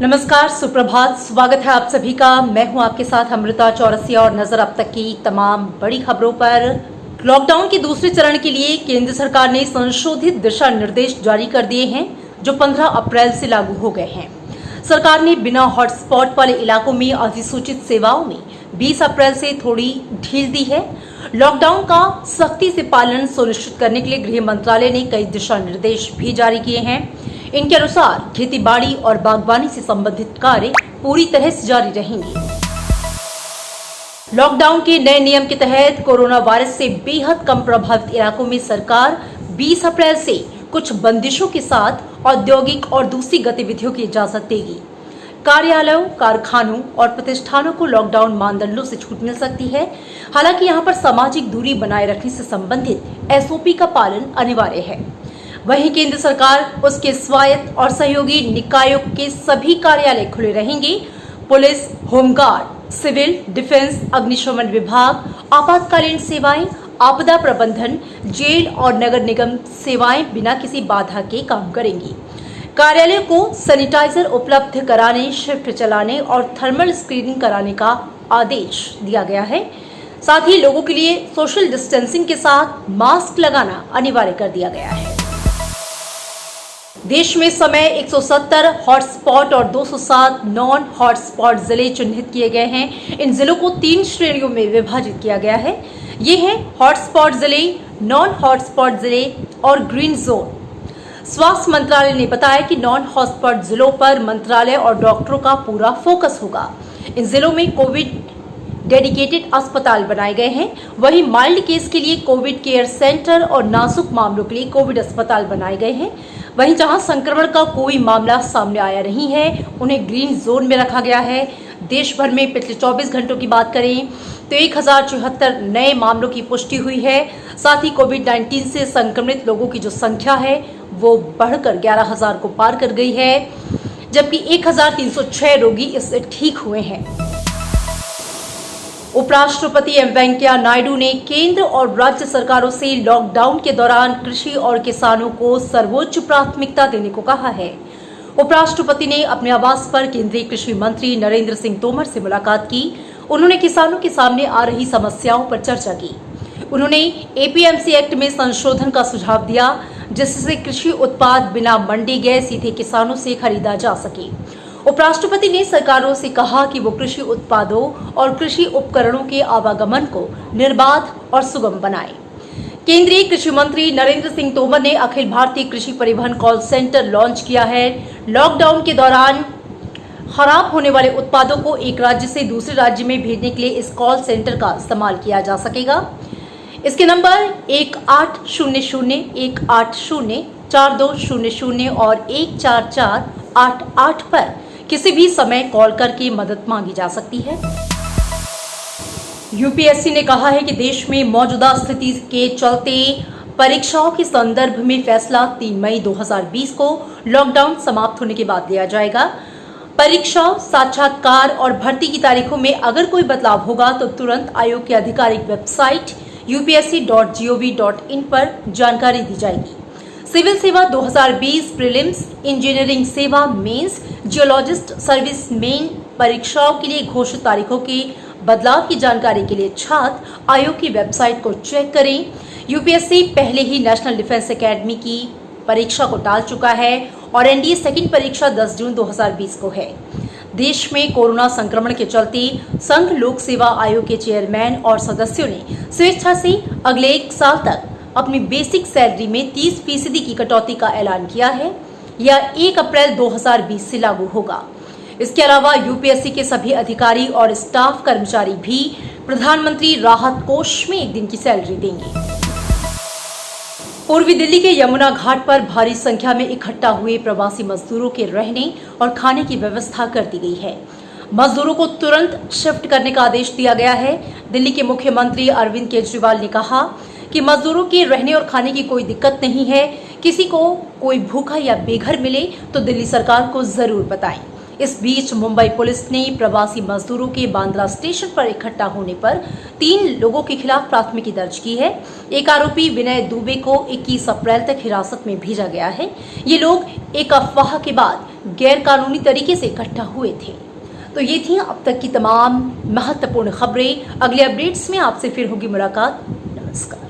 नमस्कार, सुप्रभात। स्वागत है आप सभी का। मैं हूं आपके साथ अमृता चौरसिया और नजर अब तक की तमाम बड़ी खबरों पर। लॉकडाउन के दूसरे चरण के लिए केंद्र सरकार ने संशोधित दिशा निर्देश जारी कर दिए हैं, जो 15 अप्रैल से लागू हो गए हैं। सरकार ने बिना हॉटस्पॉट वाले इलाकों में अधिसूचित सेवाओं में 20 अप्रैल से थोड़ी ढील दी है। लॉकडाउन का सख्ती से पालन सुनिश्चित करने के लिए गृह मंत्रालय ने कई दिशा निर्देश भी जारी किए हैं। इनके अनुसार खेती बाड़ी और बागवानी से संबंधित कार्य पूरी तरह से जारी रहेंगे। लॉकडाउन के नए नियम के तहत कोरोना वायरस से बेहद कम प्रभावित इलाकों में सरकार 20 अप्रैल से कुछ बंदिशों के साथ औद्योगिक और दूसरी गतिविधियों की इजाजत देगी। कार्यालयों, कारखानों और प्रतिष्ठानों को लॉकडाउन मानदंडों से छूट मिल सकती है। हालांकि यहां पर सामाजिक दूरी बनाए रखने से संबंधित एसओपी का पालन अनिवार्य है। वहीं केंद्र सरकार, उसके स्वायत्त और सहयोगी निकायों के सभी कार्यालय खुले रहेंगे। पुलिस, होमगार्ड, सिविल डिफेंस, अग्निशमन विभाग, आपातकालीन सेवाएं, आपदा प्रबंधन, जेल और नगर निगम सेवाएं बिना किसी बाधा के काम करेंगी। कार्यालय को सैनिटाइजर उपलब्ध कराने, शिफ्ट चलाने और थर्मल स्क्रीनिंग कराने का आदेश दिया गया है। साथ ही लोगों के लिए सोशल डिस्टेंसिंग के साथ मास्क लगाना अनिवार्य कर दिया गया है। देश में समय 170 हॉटस्पॉट और 207 नॉन हॉटस्पॉट जिले चिन्हित किए गए हैं। इन जिलों को 3 श्रेणियों में विभाजित किया गया है। ये हैं हॉटस्पॉट जिले, नॉन हॉटस्पॉट जिले और ग्रीन जोन। स्वास्थ्य मंत्रालय ने बताया कि नॉन हॉटस्पॉट जिलों पर मंत्रालय और डॉक्टरों का पूरा फोकस होगा। इन जिलों में कोविड डेडिकेटेड अस्पताल बनाए गए हैं। वहीं माइल्ड केस के लिए कोविड केयर सेंटर और नाजुक मामलों के लिए कोविड अस्पताल बनाए गए हैं। वहीं जहां संक्रमण का कोई मामला सामने आया नहीं है, उन्हें ग्रीन जोन में रखा गया है। देश भर में पिछले 24 घंटों की बात करें तो 1074 नए मामलों की पुष्टि हुई है। साथ ही कोविड-19 से संक्रमित लोगों की जो संख्या है वो बढ़कर 11,000 को पार कर गई है, जबकि 1,306 रोगी इससे ठीक हुए हैं। उपराष्ट्रपति एम वेंकैया नायडू ने केंद्र और राज्य सरकारों से लॉकडाउन के दौरान कृषि और किसानों को सर्वोच्च प्राथमिकता देने को कहा है। उपराष्ट्रपति ने अपने आवास पर केंद्रीय कृषि मंत्री नरेंद्र सिंह तोमर से मुलाकात की। उन्होंने किसानों के सामने आ रही समस्याओं पर चर्चा की। उन्होंने एपीएमसी एक्ट में संशोधन का सुझाव दिया, जिससे कृषि उत्पाद बिना मंडी गए सीधे किसानों से खरीदा जा सके। उपराष्ट्रपति ने सरकारों से कहा कि वो कृषि उत्पादों और कृषि उपकरणों के आवागमन को निर्बाध और सुगम बनाएं। केंद्रीय कृषि मंत्री नरेंद्र सिंह तोमर ने अखिल भारतीय कृषि परिवहन कॉल सेंटर लॉन्च किया है। लॉकडाउन के दौरान खराब होने वाले उत्पादों को एक राज्य से दूसरे राज्य में भेजने के लिए इस कॉल सेंटर का इस्तेमाल किया जा सकेगा। इसके नंबर 1800-180-4200 और 14488 पर किसी भी समय कॉल करके मदद मांगी जा सकती है। यूपीएससी ने कहा है कि देश में मौजूदा स्थिति के चलते परीक्षाओं के संदर्भ में फैसला 3 मई 2020 को लॉकडाउन समाप्त होने के बाद लिया जाएगा। परीक्षा, साक्षात्कार और भर्ती की तारीखों में अगर कोई बदलाव होगा तो तुरंत आयोग की आधिकारिक वेबसाइट upsc.gov.in पर जानकारी दी जाएगी। सिविल सेवा 2020 प्रीलिम्स, इंजीनियरिंग सेवा मेंस, जियोलॉजिस्ट सर्विस मेन परीक्षाओं के लिए घोषित तारीखों के बदलाव की जानकारी के लिए छात्र आयोग की वेबसाइट को चेक करें। यूपीएससी पहले ही नेशनल डिफेंस एकेडमी की परीक्षा को टाल चुका है और एनडीए सेकंड परीक्षा 10 जून 2020 को है। देश में कोरोना संक्रमण के चलते संघ लोक सेवा आयोग के चेयरमैन और सदस्यों ने स्वेच्छा से अगले 1 साल तक अपनी बेसिक सैलरी में 30% की कटौती का ऐलान किया है। यह 1 अप्रैल 2020 से लागू होगा। इसके अलावा यूपीएससी के सभी अधिकारी और स्टाफ कर्मचारी भी प्रधानमंत्री राहत कोष में 1 दिन की सैलरी देंगे। पूर्वी दिल्ली के यमुना घाट पर भारी संख्या में इकट्ठा हुए प्रवासी मजदूरों के रहने और खाने की व्यवस्था कर दी गई है। मजदूरों को तुरंत शिफ्ट करने का आदेश दिया गया है। दिल्ली के मुख्यमंत्री अरविंद केजरीवाल ने कहा कि मजदूरों के रहने और खाने की कोई दिक्कत नहीं है। किसी को कोई भूखा या बेघर मिले तो दिल्ली सरकार को जरूर बताएं। इस बीच मुंबई पुलिस ने प्रवासी मजदूरों के बांद्रा स्टेशन पर इकट्ठा होने पर 3 लोगों के खिलाफ प्राथमिकी दर्ज की है। एक आरोपी विनय दुबे को 21 अप्रैल तक हिरासत में भेजा गया है। ये लोग एक अफवाह के बाद गैर कानूनी तरीके से इकट्ठा हुए थे। तो ये थी अब तक की तमाम महत्वपूर्ण खबरें। अगले अपडेट्स में आपसे फिर होगी मुलाकात। नमस्कार।